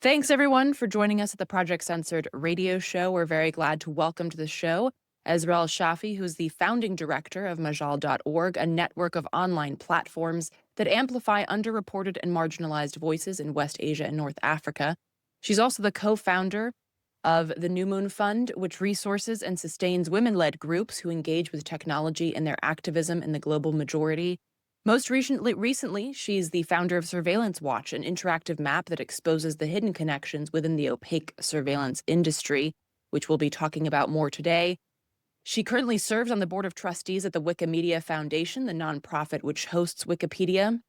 Thanks, everyone, for joining us at the Project Censored radio show. We're very glad to welcome to the show Esra'a Al Shafei, who's the founding director of Majal.org, a network of online platforms that amplify underreported and marginalized voices in West Asia and North Africa. She's also the co-founder of the New Moon Fund, which resources and sustains women-led groups who engage with technology in their activism in the global majority. Most recently, she's the founder of Surveillance Watch, an interactive map that exposes the hidden connections within the opaque surveillance industry, which we'll be talking about more today. She currently serves on the board of trustees at the Wikimedia Foundation, the nonprofit which hosts Wikipedia.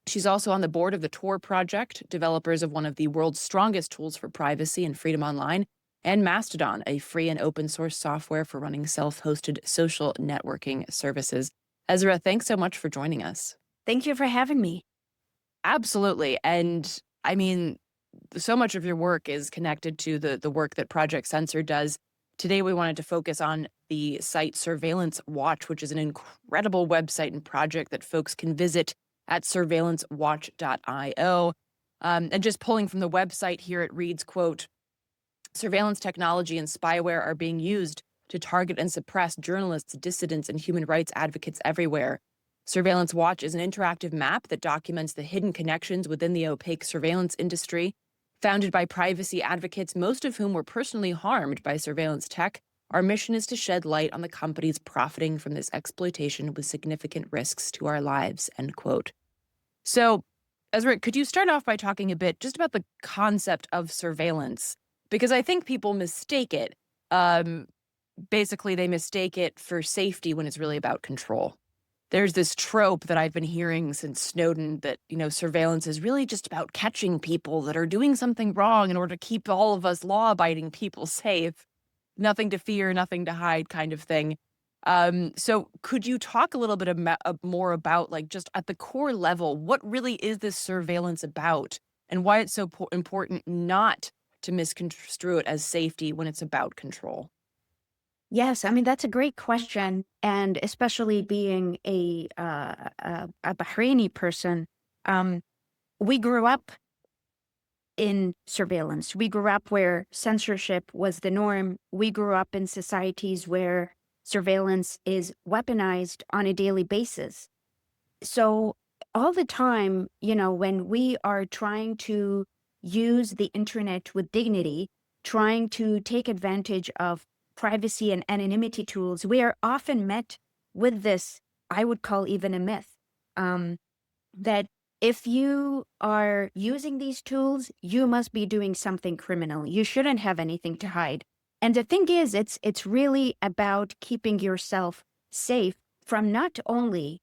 She's also on the board of the Tor Project, developers of one of the world's strongest tools for privacy and freedom online, and Mastodon, a free and open source software for running self-hosted social networking services. Esra'a, thanks so much for joining us. Thank you for having me. Absolutely. And I mean, so much of your work is connected to the work that Project Censored does. Today, we wanted to focus on the site Surveillance Watch, which is an incredible website and project that folks can visit at surveillancewatch.io. And just pulling from the website here, it reads, quote, surveillance technology and spyware are being used to target and suppress journalists, dissidents, and human rights advocates everywhere. Surveillance Watch is an interactive map that documents the hidden connections within the opaque surveillance industry. Founded by privacy advocates, most of whom were personally harmed by surveillance tech, our mission is to shed light on the companies profiting from this exploitation with significant risks to our lives, end quote. So, Esra'a, could you start off by talking a bit just about the concept of surveillance? Because I think people mistake it. Basically, they mistake it for safety when it's really about control. There's this trope that I've been hearing since Snowden that, surveillance is really just about catching people that are doing something wrong in order to keep all of us law-abiding people safe. Nothing to fear, nothing to hide kind of thing. So could you talk a little bit more about, like, just at the core level, what really is this surveillance about and why it's so important not to misconstrue it as safety when it's about control? Yes, I mean, that's a great question. And especially being a Bahraini person, we grew up in surveillance. We grew up where censorship was the norm. We grew up in societies where surveillance is weaponized on a daily basis. So all the time, when we are trying to use the internet with dignity, trying to take advantage of privacy and anonymity tools, we are often met with this, I would call even a myth, that if you are using these tools, you must be doing something criminal. You shouldn't have anything to hide. And the thing is, it's really about keeping yourself safe from not only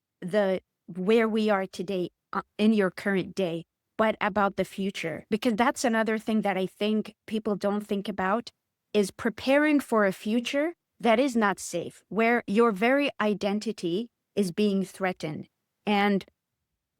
where we are today in your current day, but about the future. Because that's another thing that I think people don't think about, is preparing for a future that is not safe, where your very identity is being threatened. And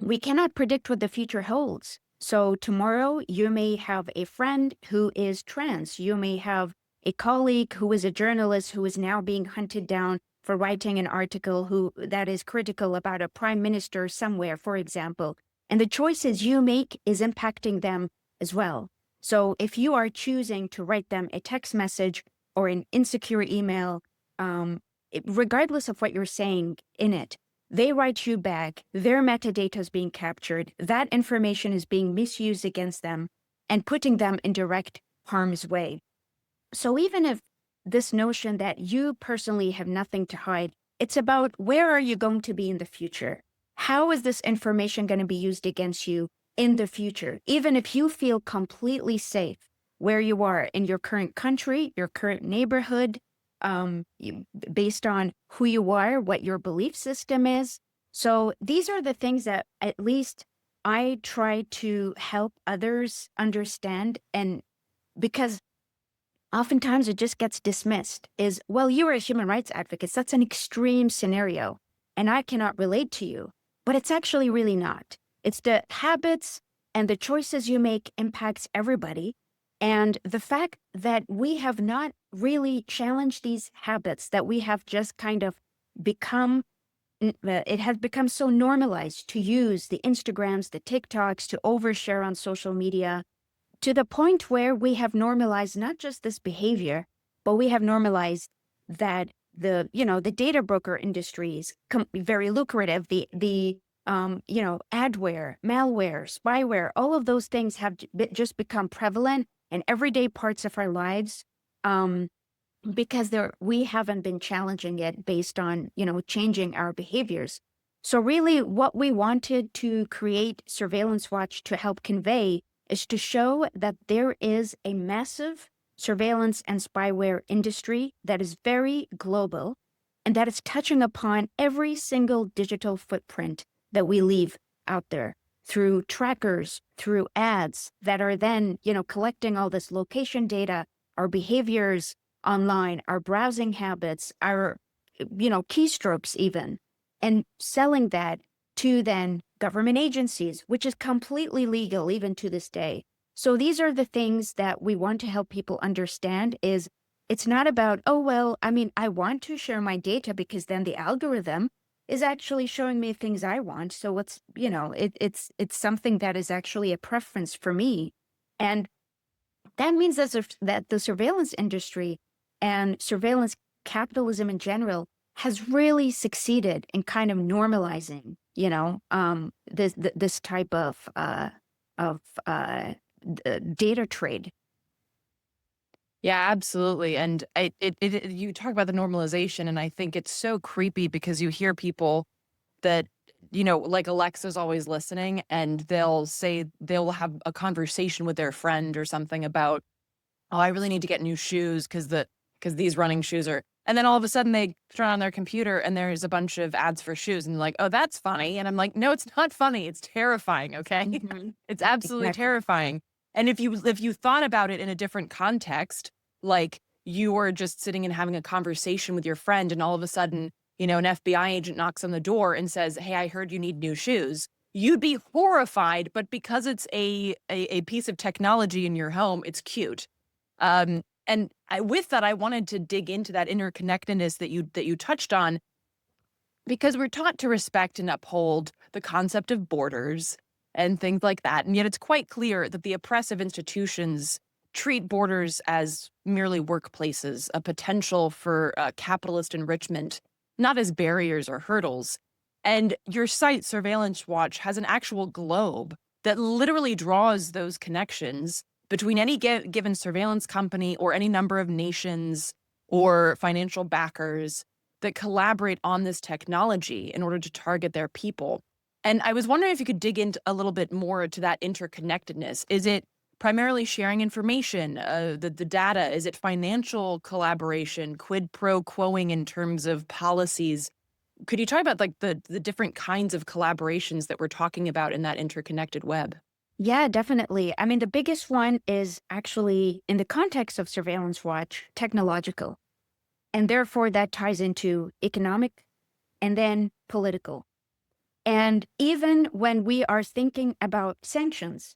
we cannot predict what the future holds. So tomorrow you may have a friend who is trans. You may have a colleague who is a journalist who is now being hunted down for writing an article that is critical about a prime minister somewhere, for example. And the choices you make is impacting them as well. So if you are choosing to write them a text message or an insecure email, regardless of what you're saying in it, they write you back, their metadata is being captured, that information is being misused against them and putting them in direct harm's way. So even if this notion that you personally have nothing to hide, it's about where are you going to be in the future? How is this information going to be used against you in the future? Even if you feel completely safe where you are in your current country, your current neighborhood, based on who you are, what your belief system is. So these are the things that at least I try to help others understand. And because oftentimes it just gets dismissed is, well, you are a human rights advocate. That's an extreme scenario and I cannot relate to you. But it's actually really not. It's the habits and the choices you make impacts everybody. And the fact that we have not really challenged these habits, that we have just kind of become it has become so normalized to use the Instagrams, the TikToks, to overshare on social media, to the point where we have normalized not just this behavior, but we have normalized that the data broker industry is very lucrative. Adware, malware, spyware, all of those things have just become prevalent in everyday parts of our lives. Because we haven't been challenging it based on, changing our behaviors. So really what we wanted to create Surveillance Watch to help convey is to show that there is a massive surveillance and spyware industry that is very global and that is touching upon every single digital footprint that we leave out there through trackers, through ads that are then, collecting all this location data, our behaviors online, our browsing habits, our, keystrokes even, and selling that to then government agencies, which is completely legal even to this day. So these are the things that we want to help people understand is it's not about, oh, well, I want to share my data because then the algorithm is actually showing me things I want. So it's something that is actually a preference for me. And that means that the surveillance industry and surveillance capitalism in general has really succeeded in kind of normalizing, this type of data trade. Yeah, absolutely. And you talk about the normalization, and I think it's so creepy because you hear people that, like Alexa's always listening, and they'll have a conversation with their friend or something about, oh, I really need to get new shoes because these running shoes are, and then all of a sudden they turn on their computer and there's a bunch of ads for shoes and they're like, oh, that's funny. And I'm like, no, it's not funny. It's terrifying. Okay. Mhm. It's absolutely Exactly. terrifying. And if you thought about it in a different context, like you were just sitting and having a conversation with your friend and all of a sudden, an FBI agent knocks on the door and says, hey, I heard you need new shoes. You'd be horrified, but because it's a piece of technology in your home, it's cute. With that, I wanted to dig into that interconnectedness that you touched on, because we're taught to respect and uphold the concept of borders and things like that. And yet it's quite clear that the oppressive institutions treat borders as merely workplaces, a potential for capitalist enrichment, not as barriers or hurdles. And your site, Surveillance Watch, has an actual globe that literally draws those connections between any given surveillance company or any number of nations or financial backers that collaborate on this technology in order to target their people. And I was wondering if you could dig into a little bit more to that interconnectedness. Is it primarily sharing information, the data? Is it financial collaboration, quid pro quoing in terms of policies? Could you talk about like the different kinds of collaborations that we're talking about in that interconnected web? Yeah, definitely. The biggest one is actually in the context of Surveillance Watch, technological. And therefore that ties into economic and then political. And even when we are thinking about sanctions,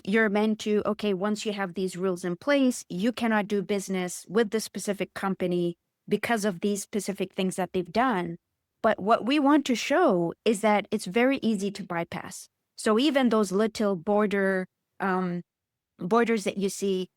you're meant to, okay, once you have these rules in place, you cannot do business with the specific company because of these specific things that they've done. But what we want to show is that it's very easy to bypass. So even those little borders that you see,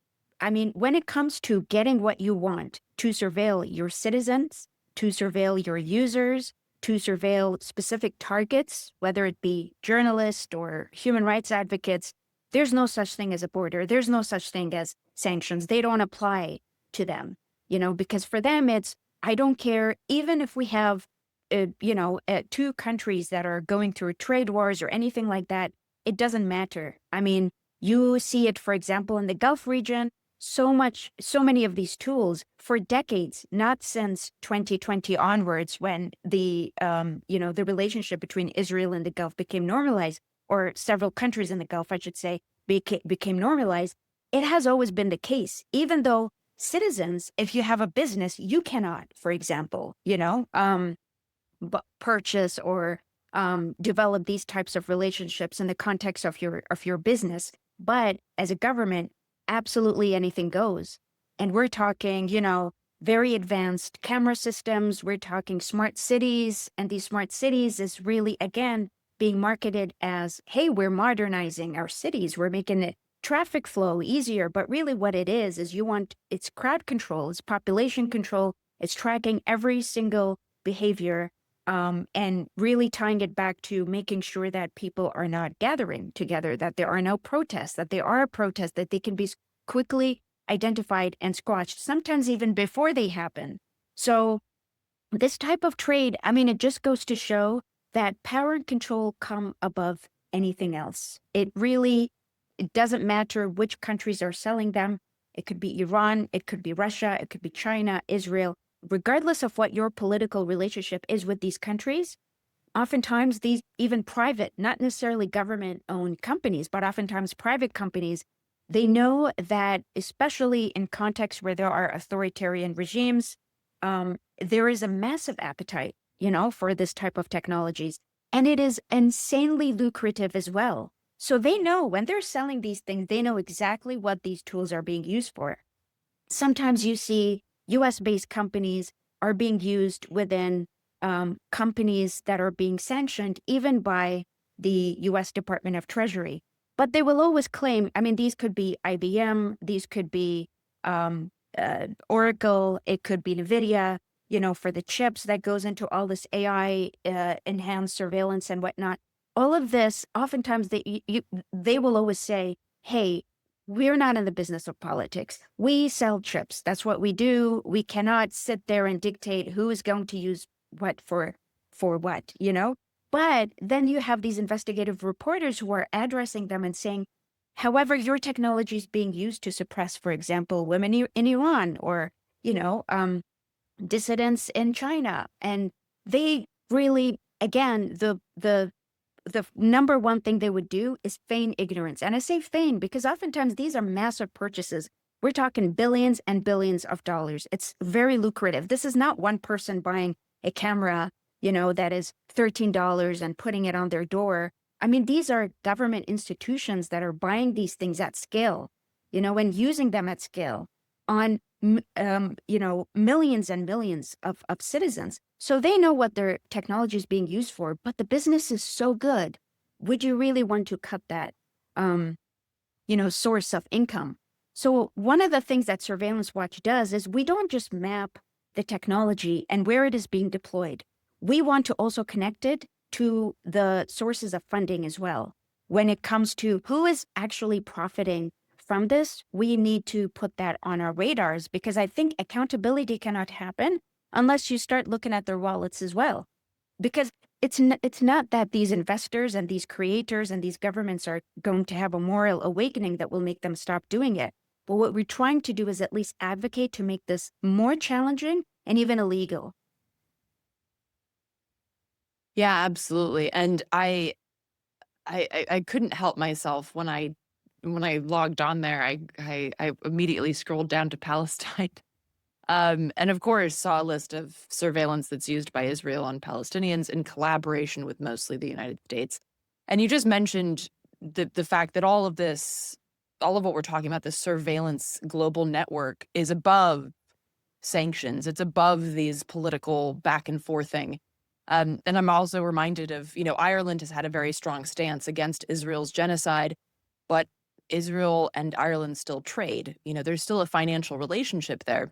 when it comes to getting what you want, to surveil your citizens, to surveil your users, to surveil specific targets, whether it be journalists or human rights advocates, there's no such thing as a border. There's no such thing as sanctions. They don't apply to them, because for them, I don't care, even if we have, two countries that are going through trade wars or anything like that, it doesn't matter. You see it, for example, in the Gulf region, so many of these tools for decades, not since 2020 onwards, when the relationship between Israel and the Gulf became normalized, or several countries in the Gulf, I should say, became normalized. It has always been the case, even though citizens, if you have a business, you cannot, for example, purchase or develop these types of relationships in the context of your business. But as a government, absolutely anything goes. And we're talking, very advanced camera systems. We're talking smart cities, and these smart cities is really, again, being marketed as, hey, we're modernizing our cities. We're making it traffic flow easier. But really what it is it's crowd control, it's population control, it's tracking every single behavior, and really tying it back to making sure that people are not gathering together, that there are no protests, that there are protests, that they can be quickly identified and squashed, sometimes even before they happen. So this type of trade, I mean, it just goes to show that power and control come above anything else. It doesn't matter which countries are selling them. It could be Iran, it could be Russia, it could be China, Israel. Regardless of what your political relationship is with these countries, oftentimes these even private, not necessarily government-owned companies, but oftentimes private companies, they know that, especially in contexts where there are authoritarian regimes, there is a massive appetite, for this type of technologies. And it is insanely lucrative as well. So they know when they're selling these things, they know exactly what these tools are being used for. Sometimes you see US-based companies are being used within companies that are being sanctioned even by the US Department of Treasury. But they will always claim, I mean, these could be IBM, these could be Oracle, it could be NVIDIA, for the chips that goes into all this AI enhanced surveillance and whatnot. All of this, oftentimes they will always say, hey, we're not in the business of politics. We sell chips. That's what we do. We cannot sit there and dictate who is going to use what for what. But then you have these investigative reporters who are addressing them and saying, however, your technology is being used to suppress, for example, women in Iran, or, dissidents in China. And they really, again, the number one thing they would do is feign ignorance. And I say feign because oftentimes these are massive purchases. We're talking billions and billions of dollars. It's very lucrative. This is not one person buying a camera, that is $13 and putting it on their door. I mean, these are government institutions that are buying these things at scale, and using them at scale on, millions and millions of citizens. So they know what their technology is being used for, but the business is so good. Would you really want to cut that, source of income? So one of the things that Surveillance Watch does is we don't just map the technology and where it is being deployed. We want to also connect it to the sources of funding as well. When it comes to who is actually profiting from this, we need to put that on our radars, because I think accountability cannot happen unless you start looking at their wallets as well. Because it's not that these investors and these creators and these governments are going to have a moral awakening that will make them stop doing it. But what we're trying to do is at least advocate to make this more challenging and even illegal. Yeah, absolutely. And I couldn't help myself when I logged on there. I immediately scrolled down to Palestine. And of course, saw a list of surveillance that's used by Israel on Palestinians in collaboration with mostly the United States. And you just mentioned the fact that all of this, all of what we're talking about, this surveillance global network, is above sanctions. It's above these political back and forthing. And I'm also reminded of, Ireland has had a very strong stance against Israel's genocide, but Israel and Ireland still trade. There's still a financial relationship there.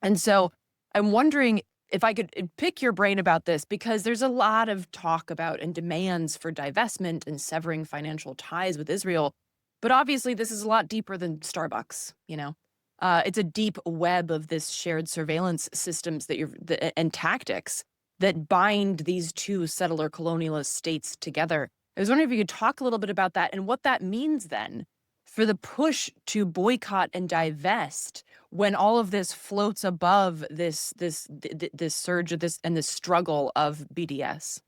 And so I'm wondering if I could pick your brain about this, because there's a lot of talk about and demands for divestment and severing financial ties with Israel. But obviously, this is a lot deeper than Starbucks. It's a deep web of this shared surveillance systems and tactics that bind these two settler colonialist states together. I was wondering if you could talk a little bit about that and what that means then for the push to boycott and divest, when all of this floats above this surge of this and this struggle of BDS.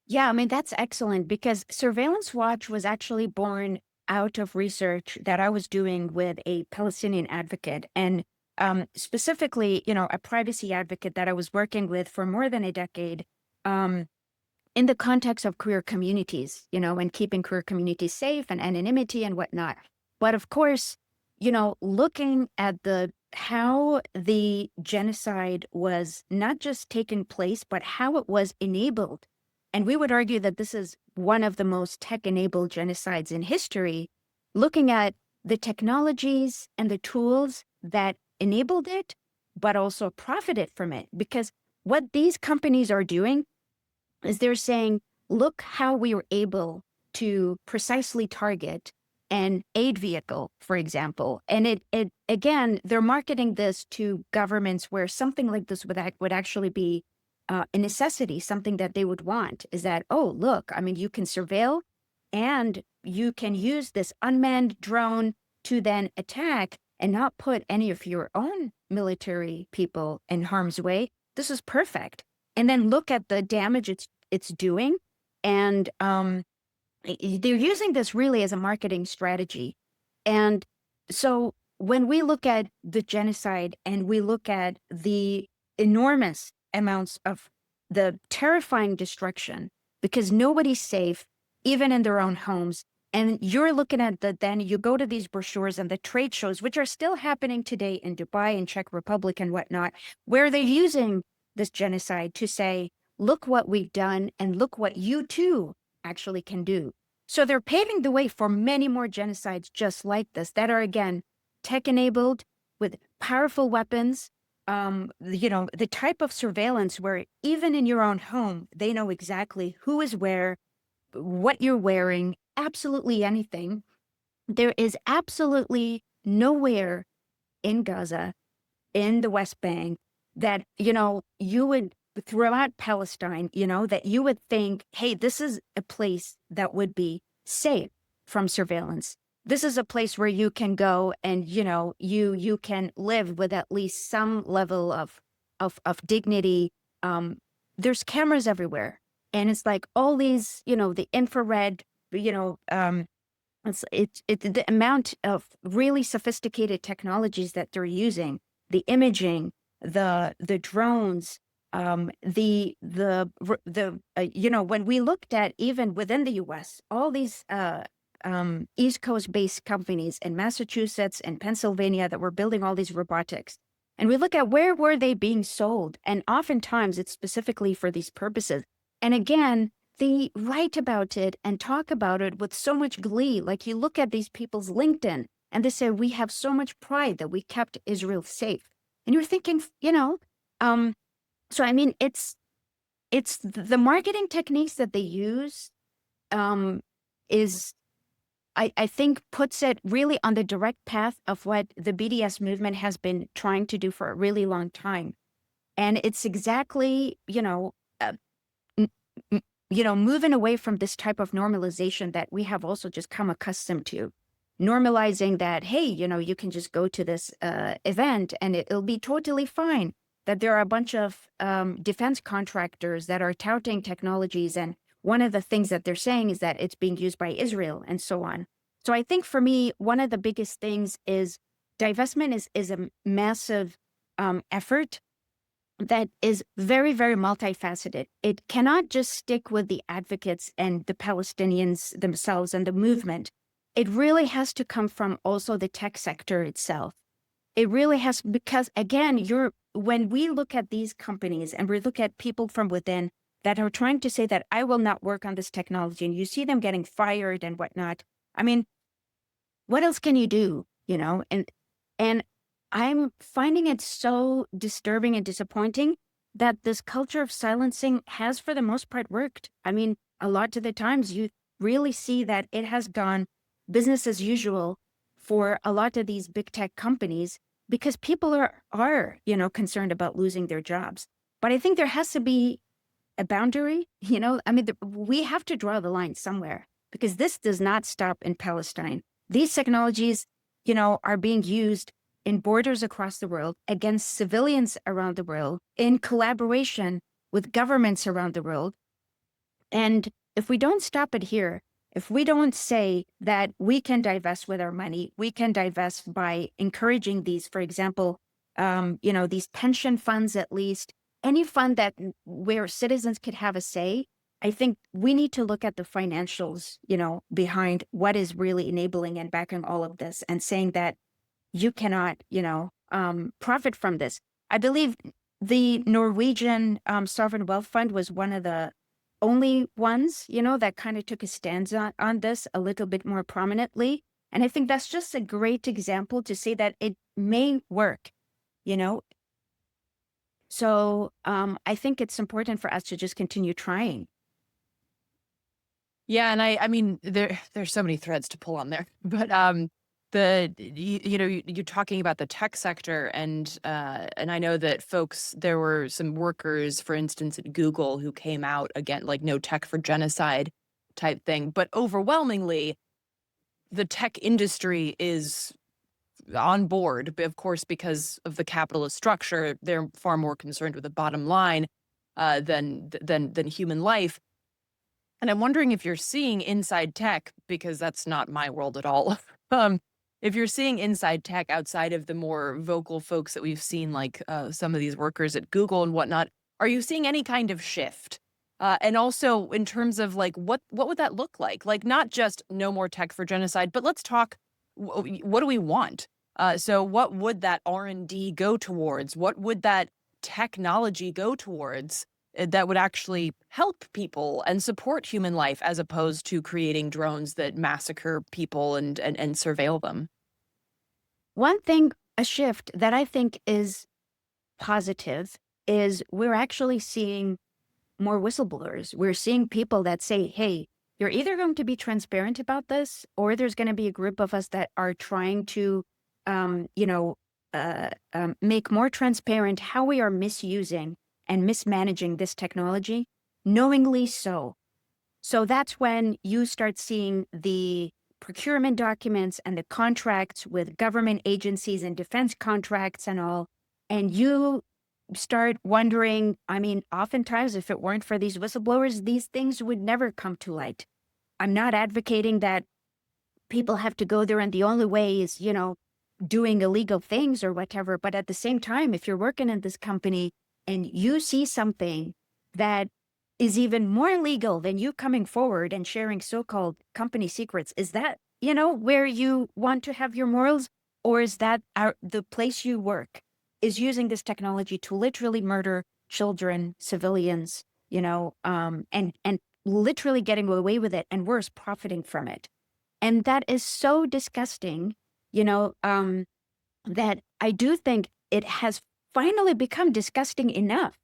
Yeah, I mean, that's excellent, because Surveillance Watch was actually born out of research that I was doing with a Palestinian advocate, and specifically, a privacy advocate that I was working with for more than a decade, in the context of queer communities, and keeping queer communities safe and anonymity and whatnot. But of course, looking at the how the genocide was not just taking place, but how it was enabled. And we would argue that this is one of the most tech-enabled genocides in history, looking at the technologies and the tools that enabled it, but also profited from it. Because what these companies are doing is they're saying, look how we were able to precisely target an aid vehicle, for example. And it again, they're marketing this to governments where something like this would actually be a necessity, something that they would want is that, oh, look, I mean, you can surveil and you can use this unmanned drone to then attack and not put any of your own military people in harm's way. This is perfect. And then look at the damage it's doing. And they're using this really as a marketing strategy. And so when we look at the genocide and we look at the enormous amounts of the terrifying destruction, because nobody's safe, even in their own homes. And you're looking at then you go to these brochures and the trade shows, which are still happening today in Dubai and Czech Republic and whatnot, where they're using this genocide to say, look what we've done and look what you too actually can do. So they're paving the way for many more genocides just like this that are, again, tech-enabled with powerful weapons, the type of surveillance where even in your own home, they know exactly who is where, what you're wearing, absolutely anything. There is absolutely nowhere in Gaza, in the West Bank, that, you would, throughout Palestine, that you would think, hey, this is a place that would be safe from surveillance. This is a place where you can go and, you can live with at least some level of dignity. There's cameras everywhere. And it's like all these, the infrared, it's the amount of really sophisticated technologies that they're using, the imaging, the drones, when we looked at even within the U.S., all these East Coast based companies in Massachusetts and Pennsylvania that were building all these robotics, and we look at where were they being sold, and oftentimes it's specifically for these purposes. And again, they write about it and talk about it with so much glee. Like you look at these people's LinkedIn and they say, we have so much pride that we kept Israel safe. And you're thinking, so I mean, it's the marketing techniques that they use is, I think, puts it really on the direct path of what the BDS movement has been trying to do for a really long time. And it's exactly, moving away from this type of normalization that we have also just come accustomed to. Normalizing that, hey, you can just go to this event and it'll be totally fine. That there are a bunch of defense contractors that are touting technologies. And one of the things that they're saying is that it's being used by Israel and so on. So I think for me, one of the biggest things is divestment is a massive effort that is very, very multifaceted. It cannot just stick with the advocates and the Palestinians themselves and the movement. It really has to come from also the tech sector itself. It really has, because again, when we look at these companies and we look at people from within that are trying to say that I will not work on this technology, and you see them getting fired and whatnot. I mean, what else can you do? And I'm finding it so disturbing and disappointing that this culture of silencing has, for the most part, worked. I mean, a lot of the times you really see that it has gone business as usual for a lot of these big tech companies because people are concerned about losing their jobs. But I think there has to be a boundary, I mean, we have to draw the line somewhere because this does not stop in Palestine. These technologies, are being used in borders across the world against civilians around the world in collaboration with governments around the world. And if we don't stop it here, if we don't say that we can divest with our money, we can divest by encouraging these, for example, these pension funds, at least any fund where citizens could have a say. I think we need to look at the financials, behind what is really enabling and backing all of this and saying that you cannot, profit from this. I believe the Norwegian sovereign wealth fund was one of the only ones, that kind of took a stance on this a little bit more prominently. And I think that's just a great example to say that it may work, you know. So I think it's important for us to just continue trying. Yeah, and I mean there's so many threads to pull on there. But you're talking about the tech sector, and I know that there were some workers, for instance, at Google who came out again, like no tech for genocide type thing. But overwhelmingly, the tech industry is on board, of course, because of the capitalist structure. They're far more concerned with the bottom line than human life. And I'm wondering if you're seeing inside tech, because that's not my world at all. um, if you're seeing inside tech outside of the more vocal folks that we've seen, like some of these workers at Google and whatnot, are you seeing any kind of shift? And also in terms of like what would that look like? Like not just no more tech for genocide, but let's talk. What do we want? So what would that R&D go towards? What would that technology go towards? That would actually help people and support human life as opposed to creating drones that massacre people and surveil them. One thing, a shift that I think is positive, is we're actually seeing more whistleblowers. We're seeing people that say, hey, you're either going to be transparent about this, or there's going to be a group of us that are trying to, make more transparent how we are misusing and mismanaging this technology, knowingly so. So that's when you start seeing the procurement documents and the contracts with government agencies and defense contracts and all. And you start wondering, I mean, oftentimes, if it weren't for these whistleblowers, these things would never come to light. I'm not advocating that people have to go there and the only way is, doing illegal things or whatever. But at the same time, if you're working in this company and you see something that is even more illegal than you coming forward and sharing so-called company secrets, is that, where you want to have your morals? Or is that the place you work is using this technology to literally murder children, civilians, and literally getting away with it, and worse, profiting from it? And that is so disgusting, that I do think it has finally become disgusting enough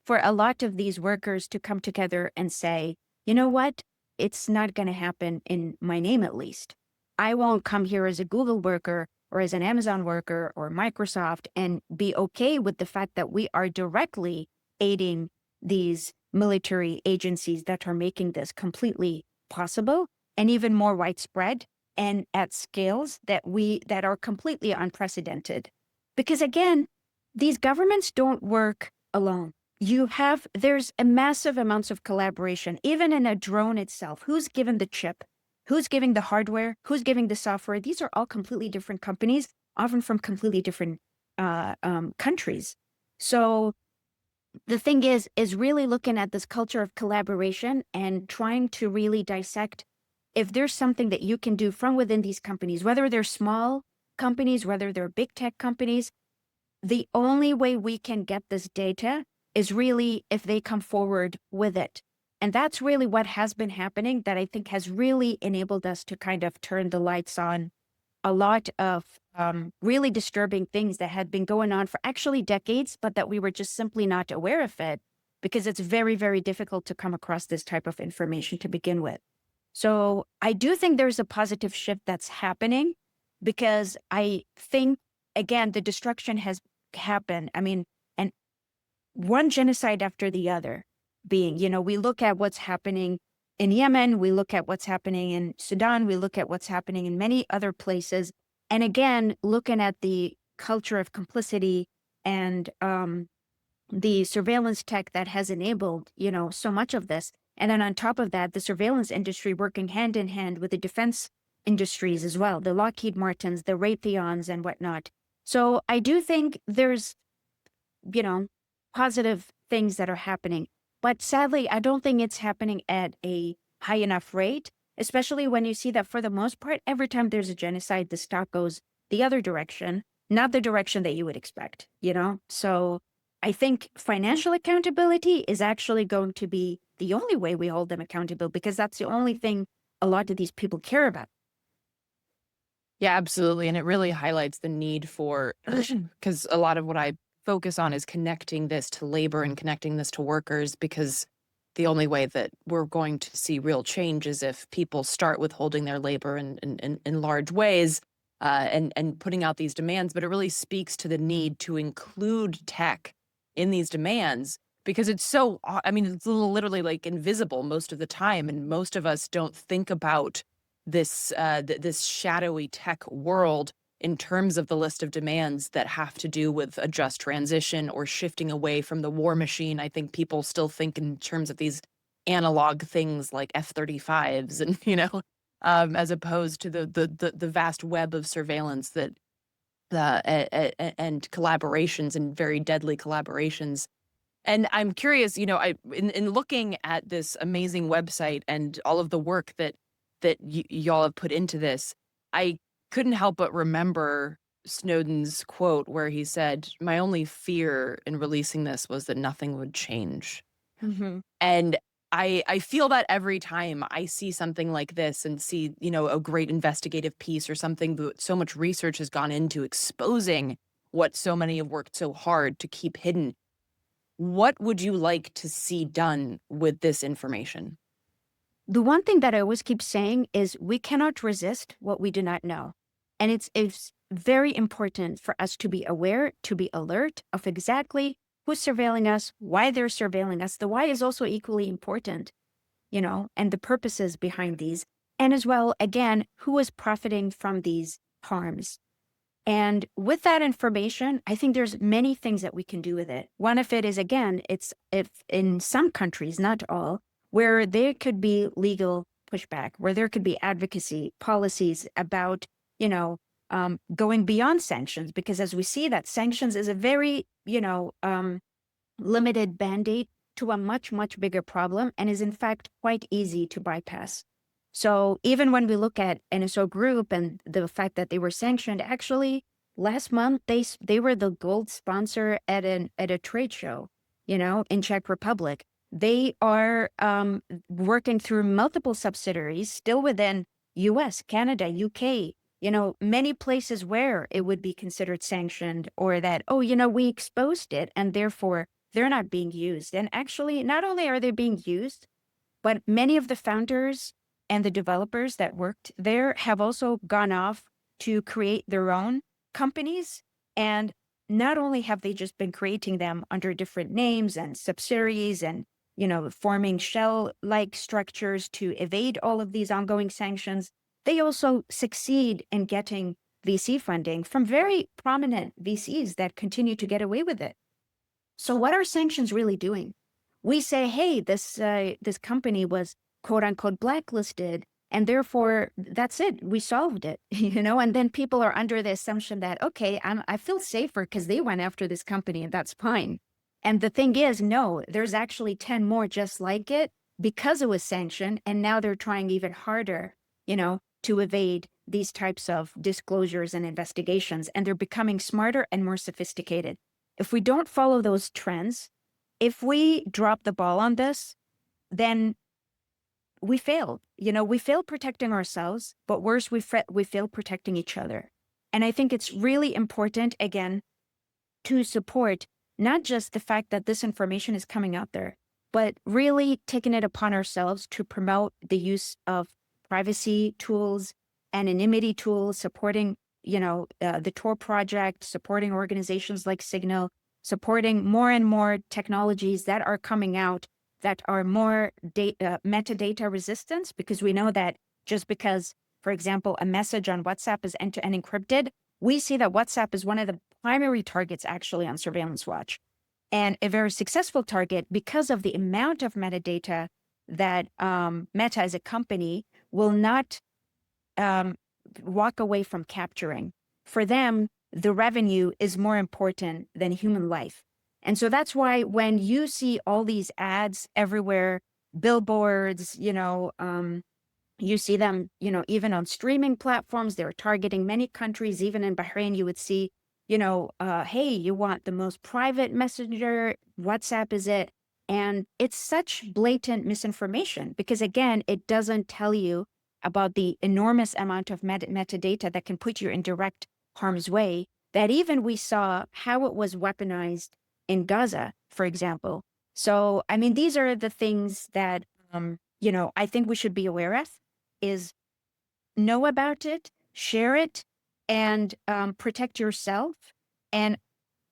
for a lot of these workers to come together and say, you know what? It's not going to happen in my name, at least. I won't come here as a Google worker or as an Amazon worker or Microsoft and be okay with the fact that we are directly aiding these military agencies that are making this completely possible and even more widespread and at scales that are completely unprecedented. Because again, these governments don't work alone. There's a massive amounts of collaboration, even in a drone itself. Who's given the chip? Who's giving the hardware? Who's giving the software? These are all completely different companies, often from completely different countries. So the thing is really looking at this culture of collaboration and trying to really dissect if there's something that you can do from within these companies, whether they're small companies, whether they're big tech companies. The only way we can get this data is really if they come forward with it. And that's really what has been happening that I think has really enabled us to kind of turn the lights on a lot of really disturbing things that had been going on for actually decades, but that we were just simply not aware of it because it's very, very difficult to come across this type of information to begin with. So I do think there's a positive shift that's happening because I think, again, the destruction has happened. I mean, and one genocide after the other being, we look at what's happening in Yemen, we look at what's happening in Sudan, we look at what's happening in many other places. And again, looking at the culture of complicity and the surveillance tech that has enabled, so much of this. And then on top of that, the surveillance industry working hand in hand with the defense industries as well, the Lockheed Martins, the Raytheons and whatnot. So I do think there's, positive things that are happening. But sadly, I don't think it's happening at a high enough rate, especially when you see that for the most part, every time there's a genocide, the stock goes the other direction. not the direction that you would expect, you know? So I think financial accountability is actually going to be the only way we hold them accountable, because that's the only thing a lot of these people care about. Yeah, absolutely. And it really highlights the need for, because a lot of what I focus on is connecting this to labor and connecting this to workers, because the only way that we're going to see real change is if people start withholding their labor in large ways, and putting out these demands. But it really speaks to the need to include tech in these demands, because it's so, I mean, it's literally like invisible most of the time. And most of us don't think about this shadowy tech world in terms of the list of demands that have to do with a just transition or shifting away from the war machine. I think people still think in terms of these analog things like F-35s and, as opposed to the vast web of surveillance that and collaborations and very deadly collaborations. And I'm curious, in looking at this amazing website and all of the work that y'all have put into this, I couldn't help but remember Snowden's quote where he said, "My only fear in releasing this was that nothing would change." Hmm. And I feel that every time I see something like this and see, a great investigative piece or something that so much research has gone into exposing what so many have worked so hard to keep hidden. What would you like to see done with this information? The one thing that I always keep saying is we cannot resist what we do not know. And it's very important for us to be aware, to be alert of exactly who's surveilling us, why they're surveilling us. The why is also equally important, and the purposes behind these. And as well, again, who is profiting from these harms. And with that information, I think there's many things that we can do with it. One of it is, again, it's if in some countries, not all, where there could be legal pushback, where there could be advocacy policies about, going beyond sanctions, because as we see that sanctions is a very, limited band-aid to a much, much bigger problem, and is in fact quite easy to bypass. So even when we look at NSO Group and the fact that they were sanctioned, actually last month they were the gold sponsor at a trade show, in Czech Republic. They are working through multiple subsidiaries still within U.S., Canada, UK. Many places where it would be considered sanctioned, or that, we exposed it and therefore they're not being used. And actually, not only are they being used, but many of the founders and the developers that worked there have also gone off to create their own companies. And not only have they just been creating them under different names and subsidiaries and, forming shell-like structures to evade all of these ongoing sanctions, they also succeed in getting VC funding from very prominent VCs that continue to get away with it. So what are sanctions really doing? We say, hey, this company was quote unquote blacklisted, and therefore that's it. We solved it, and then people are under the assumption that, okay, I feel safer because they went after this company and that's fine. And the thing is, no, there's actually 10 more just like it because it was sanctioned. And now they're trying even harder, to evade these types of disclosures and investigations. And they're becoming smarter and more sophisticated. If we don't follow those trends, if we drop the ball on this, then we failed. We failed protecting ourselves, but worse, we failed protecting each other. And I think it's really important, again, to support not just the fact that this information is coming out there, but really taking it upon ourselves to promote the use of privacy tools, anonymity tools, supporting, the Tor project, supporting organizations like Signal, supporting more and more technologies that are coming out that are more metadata resistance, because we know that just because, for example, a message on WhatsApp is end-to-end encrypted, we see that WhatsApp is one of the primary targets actually on Surveillance Watch, and a very successful target because of the amount of metadata that Meta as a company will not walk away from capturing. For them, the revenue is more important than human life. And so that's why when you see all these ads everywhere, billboards, you see them, even on streaming platforms, they're targeting many countries. Even in Bahrain, you would see, hey, you want the most private messenger, WhatsApp is it. And it's such blatant misinformation because, again, it doesn't tell you about the enormous amount of metadata that can put you in direct harm's way, that even we saw how it was weaponized in Gaza, for example. So, I mean, these are the things that, I think we should be aware of, is know about it, share it, and protect yourself. And,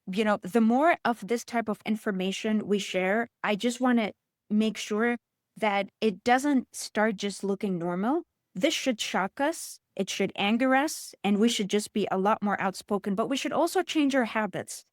the more of this type of information we share, I just want to make sure that it doesn't start just looking normal. This should shock us. It should anger us, and we should just be a lot more outspoken. But we should also change our habits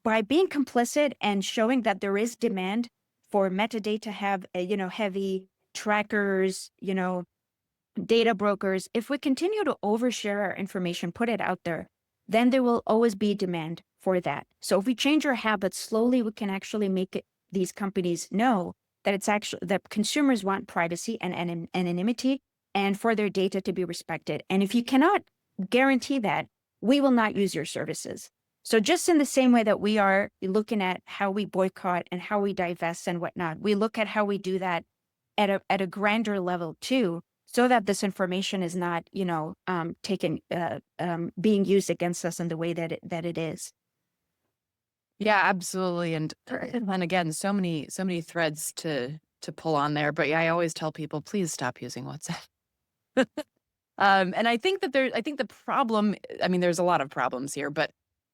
by being complicit and showing that there is demand for metadata have, heavy trackers, data brokers. If we continue to overshare our information, put it out there, then there will always be demand for that. So if we change our habits slowly, we can actually make these companies know that it's actually that consumers want privacy and anonymity and for their data to be respected. And if you cannot guarantee that, we will not use your services. So just in the same way that we are looking at how we boycott and how we divest and whatnot, we look at how we do that at a grander level too, so that this information is not, being used against us in the way that it is. Yeah, absolutely. And again, so many threads to pull on there. But yeah, I always tell people, please stop using WhatsApp. And I think the problem, I mean, there's a lot of problems here, but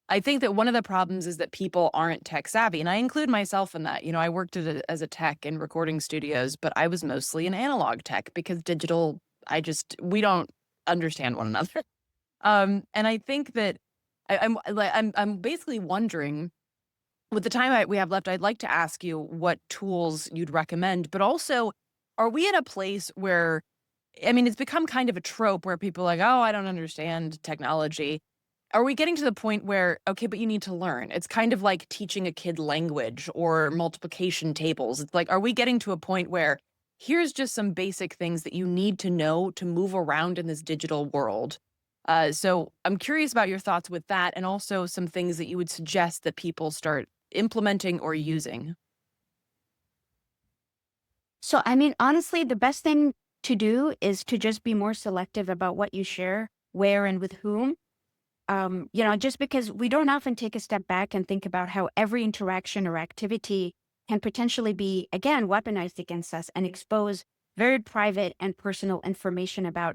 I think that one of the problems is that people aren't tech savvy. And I include myself in that. I worked as a tech in recording studios, but I was mostly an analog tech because digital, we don't understand one another. And I think that I'm basically wondering, with the time we have left, I'd like to ask you what tools you'd recommend, but also, are we at a place where, I mean, it's become kind of a trope where people are like, oh, I don't understand technology. Are we getting to the point where, okay, but you need to learn? It's kind of like teaching a kid language or multiplication tables. It's like, are we getting to a point where here's just some basic things that you need to know to move around in this digital world? So I'm curious about your thoughts with that, and also some things that you would suggest that people start implementing or using. So, I mean, honestly, the best thing to do is to just be more selective about what you share, where and with whom. Just because we don't often take a step back and think about how every interaction or activity can potentially be, again, weaponized against us and expose very private and personal information about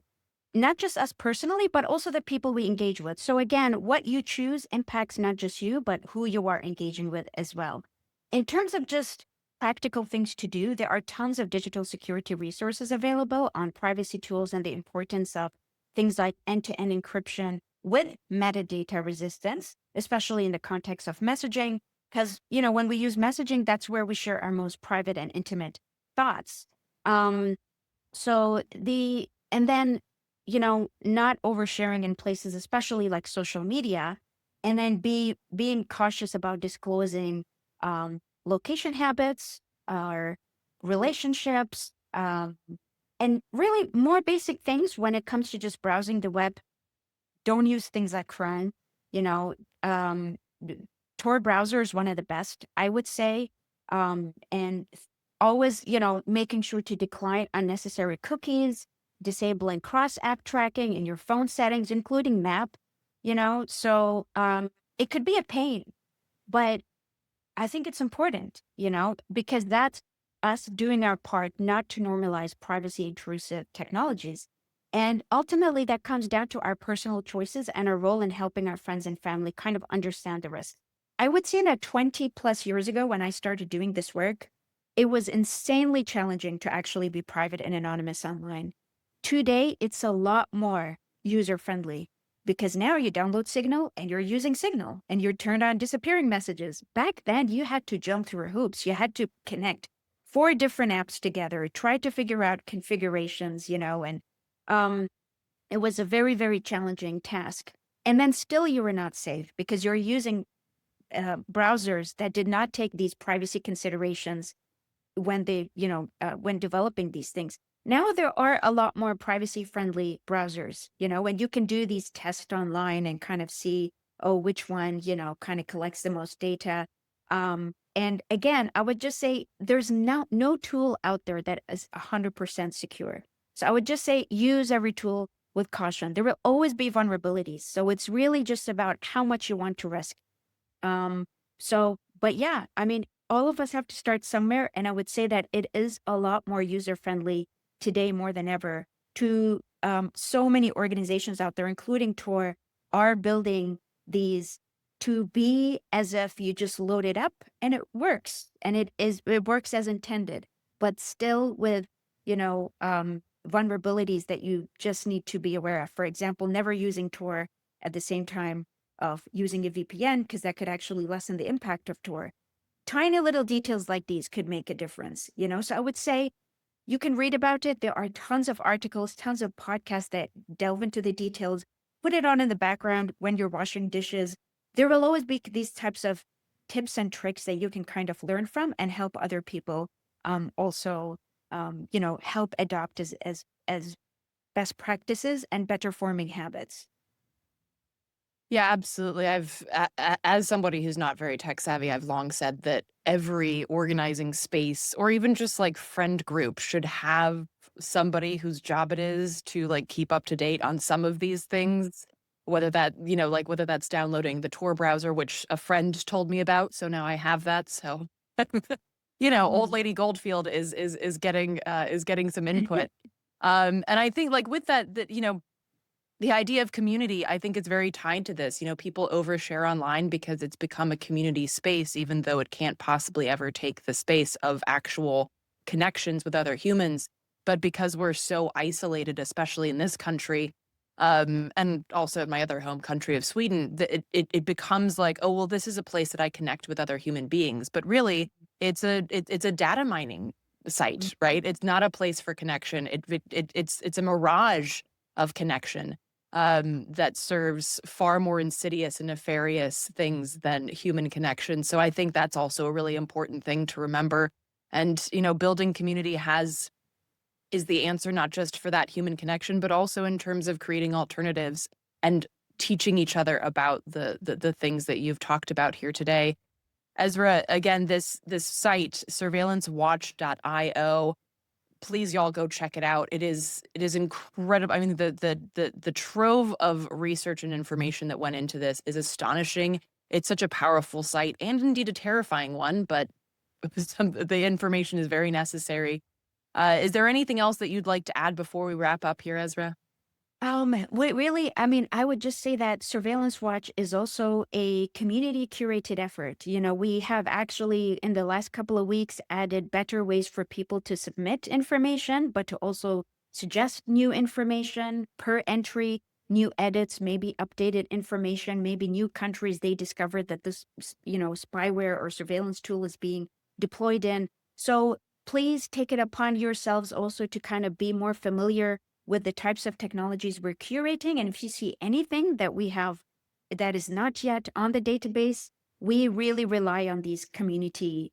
not just us personally, but also the people we engage with. So again, what you choose impacts not just you, but who you are engaging with as well. In terms of just practical things to do, there are tons of digital security resources available on privacy tools and the importance of things like end-to-end encryption with metadata resistance, especially in the context of messaging. Because, when we use messaging, that's where we share our most private and intimate thoughts. Um, and then, not oversharing in places, especially like social media, and then being cautious about disclosing location habits or relationships, and really more basic things when it comes to just browsing the web. Don't use things like Chrome, you know, um, Tor browser is one of the best, I would say. And always, making sure to decline unnecessary cookies, disabling cross app tracking in your phone settings, including map, so it could be a pain, but I think it's important, because that's us doing our part not to normalize privacy intrusive technologies. And ultimately, that comes down to our personal choices and our role in helping our friends and family kind of understand the risk. I would say that 20 plus years ago, when I started doing this work, it was insanely challenging to actually be private and anonymous online. Today, it's a lot more user friendly because now you download Signal and you're using Signal and you're turned on disappearing messages. Back then, you had to jump through hoops. You had to connect 4 different apps together, try to figure out configurations, and um, it was a very, very challenging task. And then still you were not safe because you're using browsers that did not take these privacy considerations when when developing these things. Now there are a lot more privacy friendly browsers, and you can do these tests online and kind of see oh, which one, kind of collects the most data. And again, I would just say there's no tool out there that is 100% secure. So I would just say use every tool with caution. There will always be vulnerabilities. So it's really just about how much you want to risk. Um, but yeah, I mean, all of us have to start somewhere. And I would say that it is a lot more user friendly today more than ever to so many organizations out there, including Tor, are building these to be as if you just load it up and it works and it works as intended, but still with, vulnerabilities that you just need to be aware of. For example, never using Tor at the same time of using a VPN, because that could actually lessen the impact of Tor. Tiny little details like these could make a difference. So I would say you can read about it. There are tons of articles, tons of podcasts that delve into the details. Put it on in the background when you're washing dishes. There will always be these types of tips and tricks that you can kind of learn from and help other people also, help adopt as best practices and better forming habits. Yeah, absolutely. As somebody who's not very tech savvy, I've long said that every organizing space or even just like friend group should have somebody whose job it is to like keep up to date on some of these things. Whether that, like whether that's downloading the Tor browser, which a friend told me about. So now I have that. So, old Mhm. lady Goldfield is getting some input. And I think like with that, the idea of community, I think is very tied to this. People overshare online because it's become a community space, even though it can't possibly ever take the space of actual connections with other humans. But because we're so isolated, especially in this country, and also in my other home country of Sweden, it becomes like, oh, well, this is a place that I connect with other human beings. But really, it's a data mining site, right? It's not a place for connection. It's a mirage of connection that serves far more insidious and nefarious things than human connection. So I think that's also a really important thing to remember. And, building community is the answer not just for that human connection, but also in terms of creating alternatives and teaching each other about the things that you've talked about here today. Ezra, again, this site, surveillancewatch.io, please y'all go check it out. It is incredible. I mean, the trove of research and information that went into this is astonishing. It's such a powerful site and indeed a terrifying one, but the information is very necessary. Is there anything else that you'd like to add before we wrap up here, Ezra? Really, I mean, I would just say that Surveillance Watch is also a community curated effort. We have actually, in the last couple of weeks, added better ways for people to submit information, but to also suggest new information per entry, new edits, maybe updated information, maybe new countries they discovered that this spyware or surveillance tool is being deployed in. So please take it upon yourselves also to kind of be more familiar with the types of technologies we're curating. And if you see anything that we have that is not yet on the database, we really rely on these community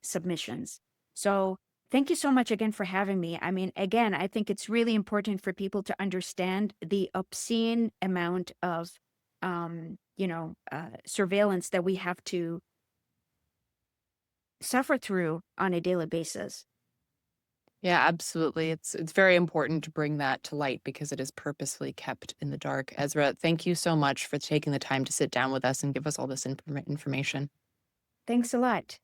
submissions. So thank you so much again for having me. I mean, again, I think it's really important for people to understand the obscene amount of, surveillance that we have to suffer through on a daily basis. Yeah, absolutely. It's very important to bring that to light because it is purposefully kept in the dark. Ezra, thank you so much for taking the time to sit down with us and give us all this information. Thanks a lot.